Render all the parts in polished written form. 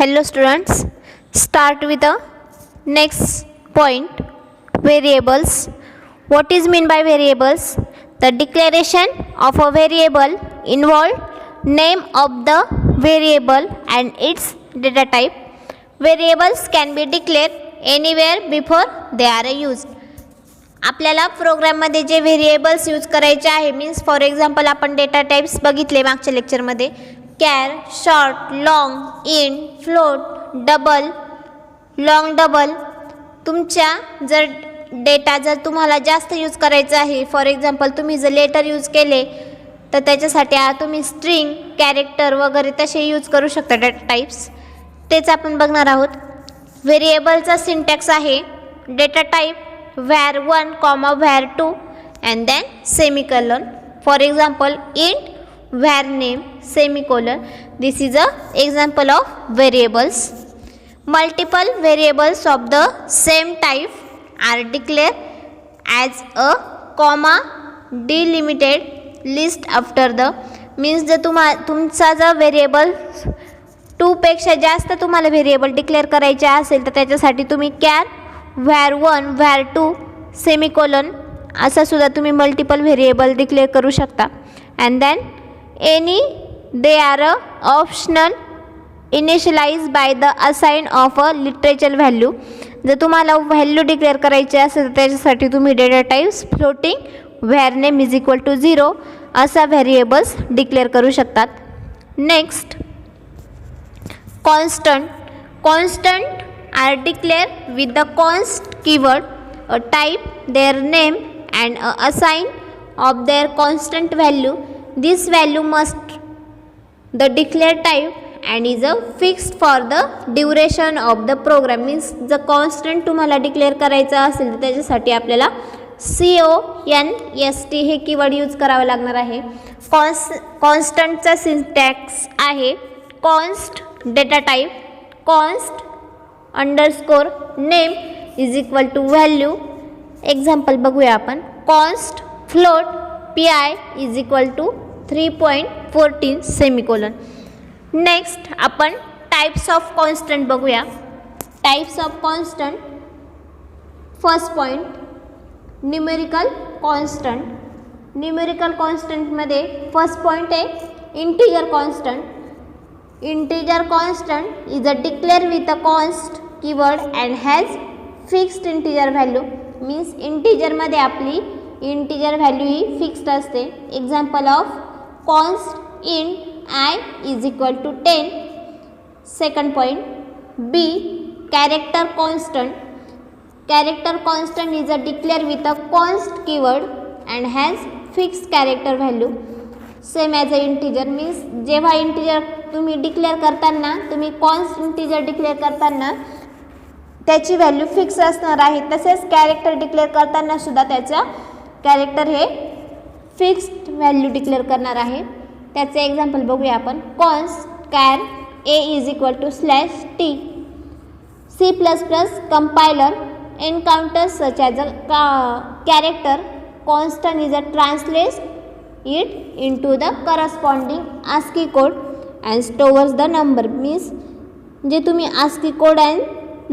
Hello students, start with the next point, variables. What is mean by variables? The declaration of a variable involve name of the variable and its data type. Variables can be declared anywhere before they are used. आपल्याला प्रोग्राममध्ये जे variables use करायचे आहे means for example आपण data types बघितले मागच्या लेक्चरमध्ये care, short, long, int, float, double, long double. तुमच्या जर डेटा जर तुम्हाला जास्त यूज करायचा आहे फॉर एक्झाम्पल तुम्ही जर लेटर यूज केले तर त्याच्यासाठी तुम्ही स्ट्रिंग, कॅरेक्टर वगैरे तसे यूज करू शकता डेटा टाइप्स. तेच आपण बघणार आहोत. व्हेरिएबलचा सिंटॅक्स आहे data type var1, var2 and then semicolon. For example, int var name semicolon. This is a example of variables. Multiple variables of the same type are declared as a comma delimited list after the means जर तुमचा जर variable 2 पेक्षा जास्त तुम्हाला variable declare करायचे असेल तर त्याच्यासाठी तुम्ही कॅर var1, var2 सेमिकोलन असा सुद्धा तुम्ही मल्टिपल व्हेरिएबल डिक्लेअर करू शकता. And then any they are optional initialise by the assign of a literature value. जर तुम्हाला व्हॅल्यू डिक्लेअर करायची असेल तर त्याच्यासाठी तुम्ही data types floating var name is equal to 0 असा व्हेरिएबल्स डिक्लेअर करू शकतात. Next constant are declared with the const keyword, a type, their name and a assign of their constant value. This value must the declared type and is a fixed for the duration of the program. means the constant तुम्हाला declare करायचं असेल तर त्याच्यासाठी आपल्याला const हे keyword use करावं लागणार आहे. कॉन्स्टंटचा सिंटॅक्स आहे const data type const underscore name is equal to value. Example बघूया आपण. Const float PI is equal to 3.14 semicolon. Next आपण टाइप्स ऑफ कॉन्स्टंट बघूया. Types of constant. First point numerical constant. Numerical कॉन्स्टंटमध्ये first point आहे integer constant. Integer constant is a declared with a const keyword and has fixed integer value. means integer मध्ये आपली integer value ही fixed असते. example of const int I is equal to 10. second point B character constant. Character constant is a declared with a const keyword and has fixed character value. Same as a integer. Means जेव्हा integer तुम्ही declare करताना तुम्ही const integer declare करताना त्याची value fix असणार आहे. तसेच character declare करताना सुद्धा त्याचा कॅरेक्टर हे फिक्स्ड व्हॅल्यू डिक्लेअर करणार आहे. त्याचे एक्झाम्पल बघूया आपण. Const char A is equal to /t. C++ compiler encounters such as a character constant is a translate it into the corresponding ASCII code and stores the number. means जे तुम्ही ASCII code and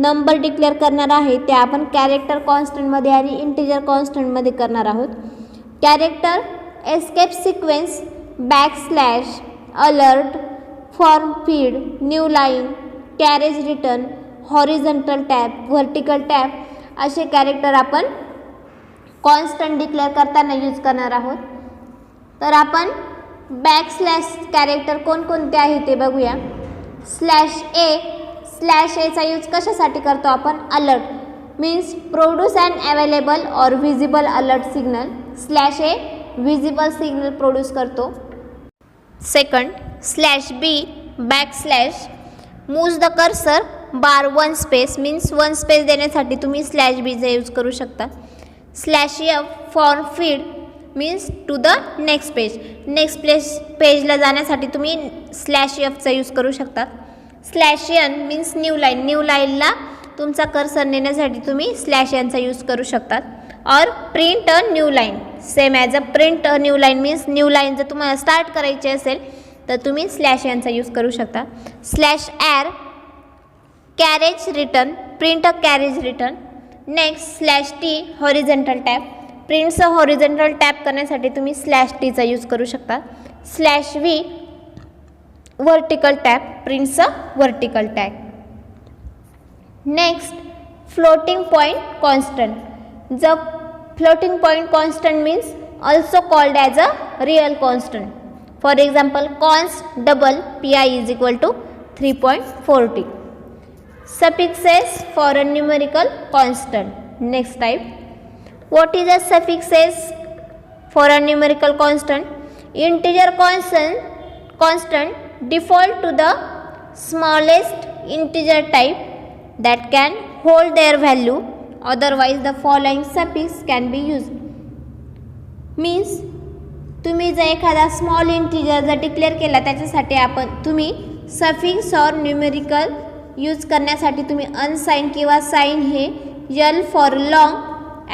number declare करणार आहे ते आपण character कॉन्स्टंटमध्ये आणि integer कॉन्स्टंटमध्ये करणार आहोत. Character escape sequence, backslash, alert, form feed, new line, carriage return, horizontal tab, vertical tab असे कॅरेक्टर आपण कॉन्स्टंट डिक्लेअर करताना यूज करणार आहोत. तर आपण बॅकस्लॅश कॅरेक्टर कोणकोणते आहे ते बघूया. /A चा यूज कशासाठी करतो आपण? Alert. Means produce and available or visible alert signal. /A visible signal produce करतो. Second /B backslash moves the cursor bar 1 space. Means 1 space देण्यासाठी तुम्ही /B चा यूज करू शकता. /F form feed means to the next page. Next पेजला जाण्यासाठी तुम्ही /F चा यूज करू शकता. /N means new line. New लाईनला तुमचा कर्सर नेण्यासाठी तुम्ही /N चा यूज करू शकतात. और print a new line. Same as a print a new line means new line जर तुम्हाला स्टार्ट करायची असेल तर तुम्ही /N चा यूज करू शकता. /R carriage return, print a carriage return. Next slash T horizontal tab, प्रिंटचं हॉरिझॉन्टल टॅब करण्यासाठी तुम्ही स्लॅश टीचा यूज करू शकता. स्लॅश व्ही व्हर्टिकल टॅब, प्रिंटचं vertical tag. Next floating point constant. The floating point constant means also called as a real constant. For example, const double pi is equal to 3.40. Suffixes for a numerical constant. Next type. What is a suffixes for a numerical constant? Integer constant default to the smallest integer type that can hold their value. Otherwise, the following suffix can be used. Means तुम्ही जर एखादा small integer जर declare केला त्याच्यासाठी तुम्ही suffix और numerical use करण्यासाठी तुम्ही अनसाइन किंवा साइन हे L for long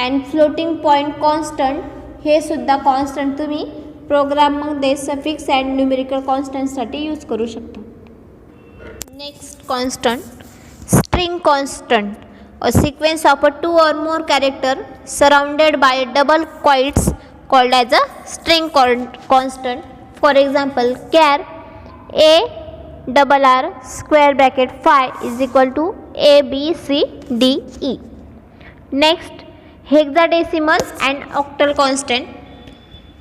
and floating point constant हे सुद्धा कॉन्स्टंट तुम्ही प्रोग्राममध्ये सफिक्स अँड न्यूमेरिकल कॉन्स्टंटसाठी यूज करू शकता. Next constant string constant, a sequence of 2 or more character surrounded by double quotes called as a string constant. For example, char a square bracket 5 is equal to a b c d e. Next, hexadecimal and octal constant.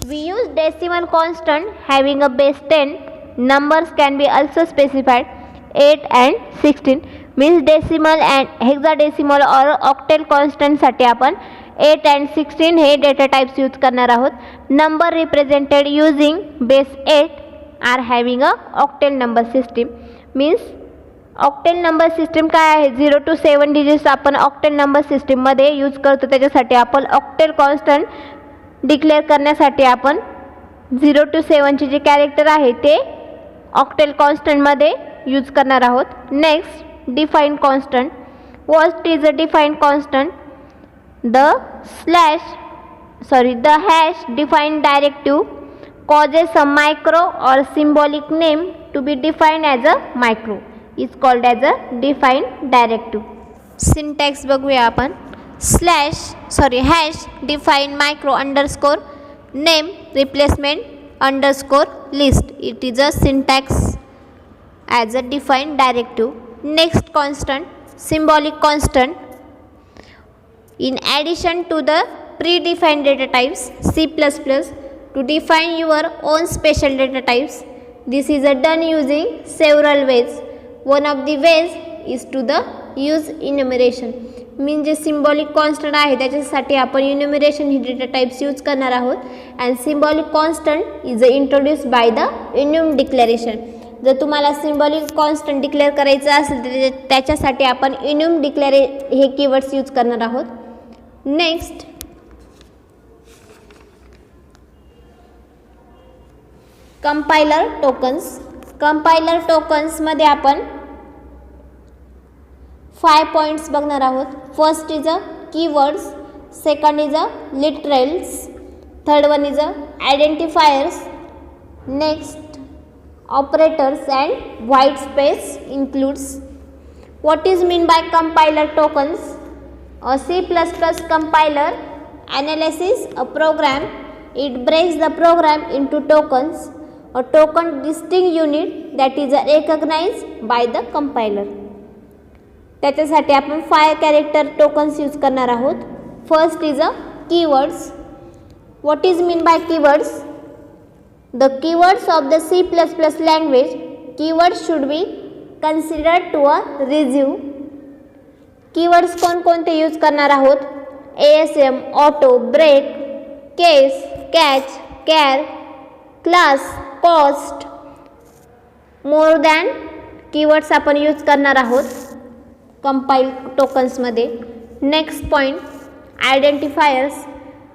We use decimal constant having a base 10. Numbers can be also specified 8 and 16. Means decimal and hexadecimal or octal constant साठी आपण 8 and 16 हे data types use करणार आहोत. Number represented using base 8 are having a octal number system. Means octal number system काय आहे, 0 to 7 digits आपण octal number सिस्टीममध्ये use करतो. त्याच्यासाठी आपण ऑक्टेल कॉन्स्टंट डिक्लेअर करण्यासाठी आपण 0 to 7चे जे कॅरेक्टर आहे ते ऑक्टेल कॉन्स्टंटमध्ये यूज करणार आहोत. Next define constant. What is a define constant? The hash defined directive causes a micro or symbolic name to be defined as a micro is called as a defined directive. Syntax बघूया आपण. hash define micro underscore name replacement underscore list. It is a syntax as a defined directive. Next constant symbolic constant. In addition to the predefined data types, C++ to define your own special data types. This is done using several ways. One of the ways is to the use enumeration. म्हणजे symbolic constant आहे त्याच्यासाठी आपण enumeration ही data types use करणार आहोत. And symbolic constant is introduce by the enum declaration. जर तुम्हाला symbolic constant declare करायचं असेल तर त्याच्यासाठी आपण enum डिक्लेअर हे कीवर्ड्स यूज करणार आहोत. Next compiler tokens. कंपायलर टोकन्समध्ये आपण 5 पॉईंट्स बघणार आहोत. First is a keywords, second is a literals, third one is a identifiers, next operators and white space includes. What is mean bye compiler tokens? A C++ compiler analyzes a program. It breaks the program into tokens, a token distinct unit that is recognized by the compiler. त्याच्यासाठी आपण 5 character tokens use करणार आहोत. First is a keywords. What is mean by keywords? The keywords of the C++ language. Keywords should be considered to a reserve. Keywords कोणकोणते use करणार आहोत? ASM, auto, break, case, catch, char, class, cost, more than keywords आपण use करणार आहोत compile टोकन्समध्ये. Next point identifiers.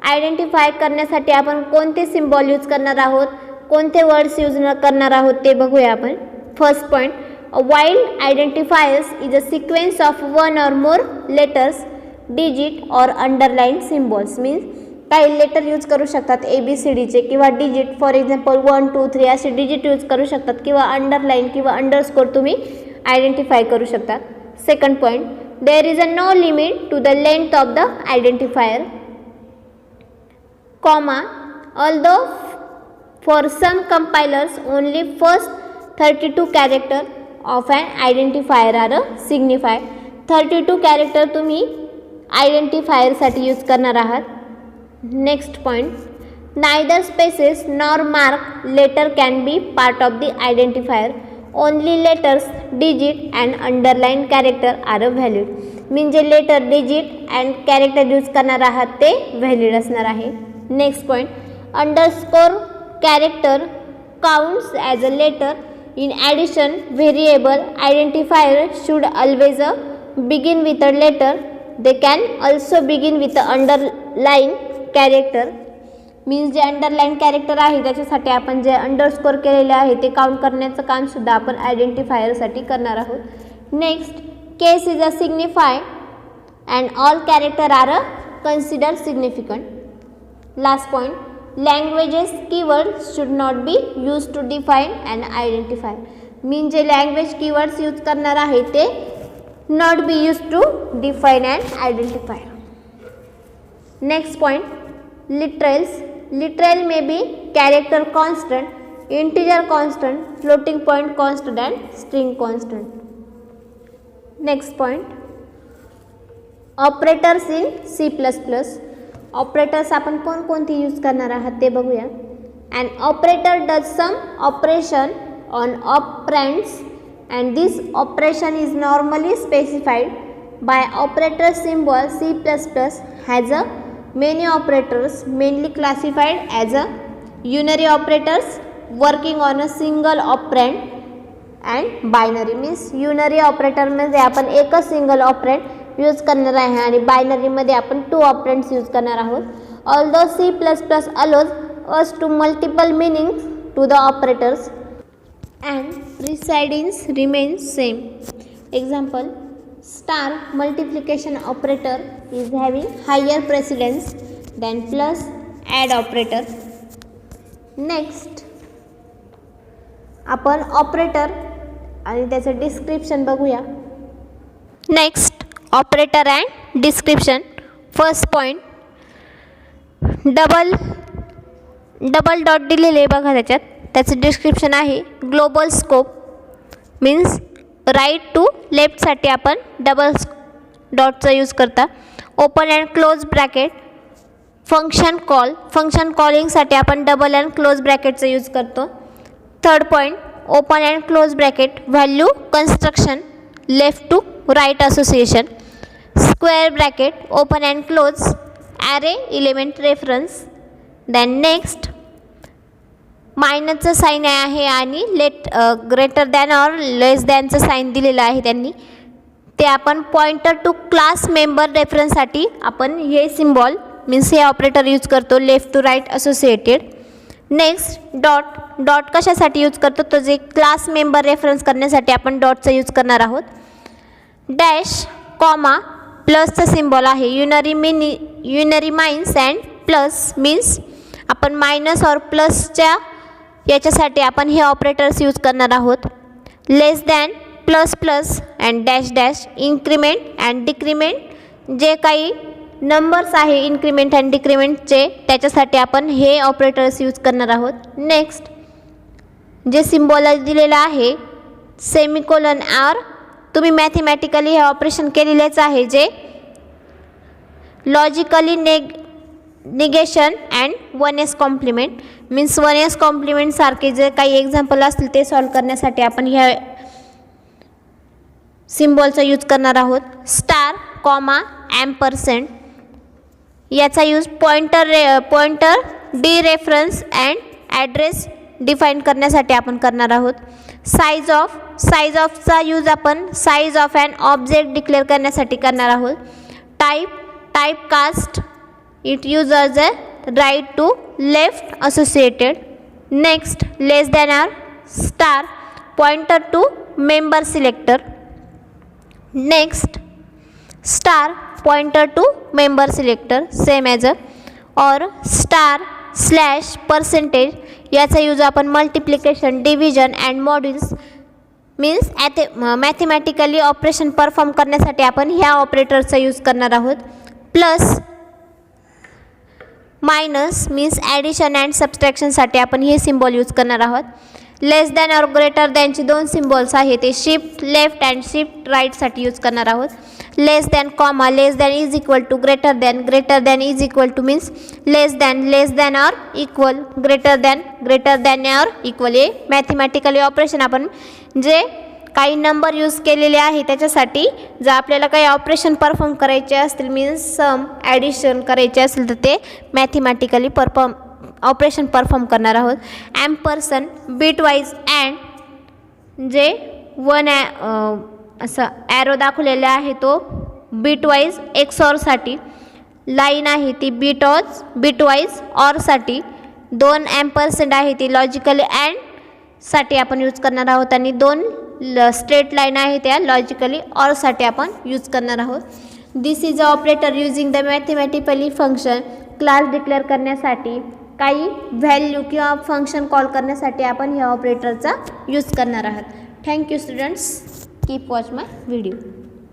Identify करण्यासाठी आपण कोणते सिम्बॉल यूज करणार आहोत, कोणते वर्ड्स यूज करणार आहोत ते बघूया आपण. First point, a wild identifiers is a sequence of one or more letters, digit or underlined symbols. Means काही लेटर यूज करू शकतात ABCDचे किंवा डिजिट. फॉर एक्झाम्पल 1 2 3 असे डिजिट यूज करू शकतात किंवा अंडरलाईन किंवा अंडरस्कोर तुम्ही आयडेंटिफाय करू शकतात. Second point, there is a no limit to the length of the identifier, comma, although for some compilers only first 32 character of an identifier are signified. 32 character तुम्ही identifier साठी use करणार आहात. Next point, neither spaces nor mark letter can be part of the identifier, only letters digit and underline character are valid. म्हणजे letter digit and character use करणार आहात ते valid असणार आहे. Next point, underscore character counts as a letter. In addition, variable identifier should always begin with a letter. They can also begin with a underline character. Means जे underline character आहे त्याच्यासाठी आपण जे अंडरस्कोर केलेले आहे ते काउंट करण्याचं काम सुद्धा आपण आयडेंटिफायरसाठी करणार आहोत. Next, case is a signify and all character are consider significant. Last point, languages keywords should not be use to define and identify. Mean जे लँग्वेज कीवर्ड्स यूज करणार आहे ते not be use to define and identify. Next point, literals. Literal may be character constant, integer constant, floating point constant and string constant. Next point, operators in C++. Operators आपण कोणकोणती use करणार आहात ते बघूया. And operator does some operation on operands and this operation is normally specified by operator symbol. C++ has a many operators mainly classified as a unary operators working on a single operand and binary. means unary operator मध्ये आपण एकच single operand use करणार आहे आणि binary मध्ये आपण 2 operands use करणार आहोत. although C++ allows us to multiple meanings to the operators and precedence remains same. example, star multiplication operator is having higher precedence than plus add operator. next आपण operator आणि त्याचं description बघूया. Next, operator and description. First point, double dot दिलेले बघा त्याच्यात. त्याचं description आहे global scope. Means right to लेफ्टसाठी आपण डबल डॉटचा यूज करता. Open and close bracket. Function कॉलिंगसाठी आपण डबल अँड क्लोज ब्रॅकेटचा यूज करतो. Third point, open and close bracket value construction left to right association. Square bracket open and close array element reference. Then next, मायनसचं sine आहे आणि greater than or less दॅनचं sign दिलेलं आहे त्यांनी. ते आपण पॉइंटर टू क्लास मेंबर रेफरन्ससाठी आपण हे सिम्बॉल मीन्स हे ऑपरेटर यूज करतो left to right associated. Next, dot कशासाठी यूज करतो तर जे क्लास मेंबर रेफरन्स करण्यासाठी आपण डॉटचा यूज करणार आहोत. डॅश कॉमा प्लसचं सिम्बॉल आहे. Unary minus and plus means आपण मायनस और प्लसच्या याच्यासाठी आपण हे ऑपरेटर्स यूज करणार आहोत. Less than, plus plus and dash dash. Increment and decrement जे काही नंबर्स आहे इन्क्रीमेंट अँड डिक्रीमेंटचे त्याच्यासाठी आपण हे ऑपरेटर्स यूज करणार आहोत. नेक्स्ट, जे सिम्बॉल दिलेलं आहे सेमिकोलन आर. तुम्ही मॅथमॅटिकली हे ऑपरेशन केलेलेच आहे जे logically negation and 1s complement. Means 1s complement सारखे जे काही एक्झाम्पल असतील ते सॉल्व करण्यासाठी आपण ह्या सिम्बॉलचा यूज करणार आहोत. स्टार कॉमा ॲम्परसेंट याचा use pointer dereference and address define करण्यासाठी आपण करणार आहोत. साईज ऑफचा यूज आपण size of an object declare करण्यासाठी करणार आहोत. Typecast it uses a right to left associated. next, less than or star pointer to member selector. next, star pointer to member selector same as a or star slash percentage याचा use आपण multiplication division and modules means mathematically operation perform करण्यासाठी आपण ह्या ऑपरेटरचा use करणार आहोत. Plus minus means addition and सबस्ट्रॅक्शनसाठी आपण हे सिम्बॉल यूज करणार आहोत. लेस दॅन और ग्रेटर दॅनचे दोन सिम्बॉल्स आहे ते शिफ्ट लेफ्ट अँड शिफ्ट राईटसाठी यूज करणार आहोत. Less than comma less than is equal to greater than is equal to means less than or equal greater than or equal. हे mathematically operation आपण जे काही नंबर यूज केलेले आहे त्याच्यासाठी जर आपल्याला काही ऑपरेशन परफॉर्म करायचे असतील मीन्स सम ॲडिशन करायचे असेल तर ते मॅथमॅटिकली ऑपरेशन परफॉर्म करणार आहोत. ॲम्परसन बिटवाईज अँड जे वन असं ॲरो दाखवलेला आहे तो बिटवाईज एक्सॉरसाठी. लाईन आहे ती बिटवाईज ऑरसाठी. 2 ॲम्परसेंट आहे ती लॉजिकली अँडसाठी आपण यूज करणार आहोत आणि 2 स्ट्रेट लाईन आहे त्या लॉजिकली ऑरसाठी आपण यूज करणार आहोत. This is a operator using the mathematically function. Class declare करण्यासाठी काही व्हॅल्यू किंवा फंक्शन कॉल करण्यासाठी आपण ह्या ऑपरेटरचा यूज करणार आहात. Thank you students. कीप वॉच माय व्हिडिओ.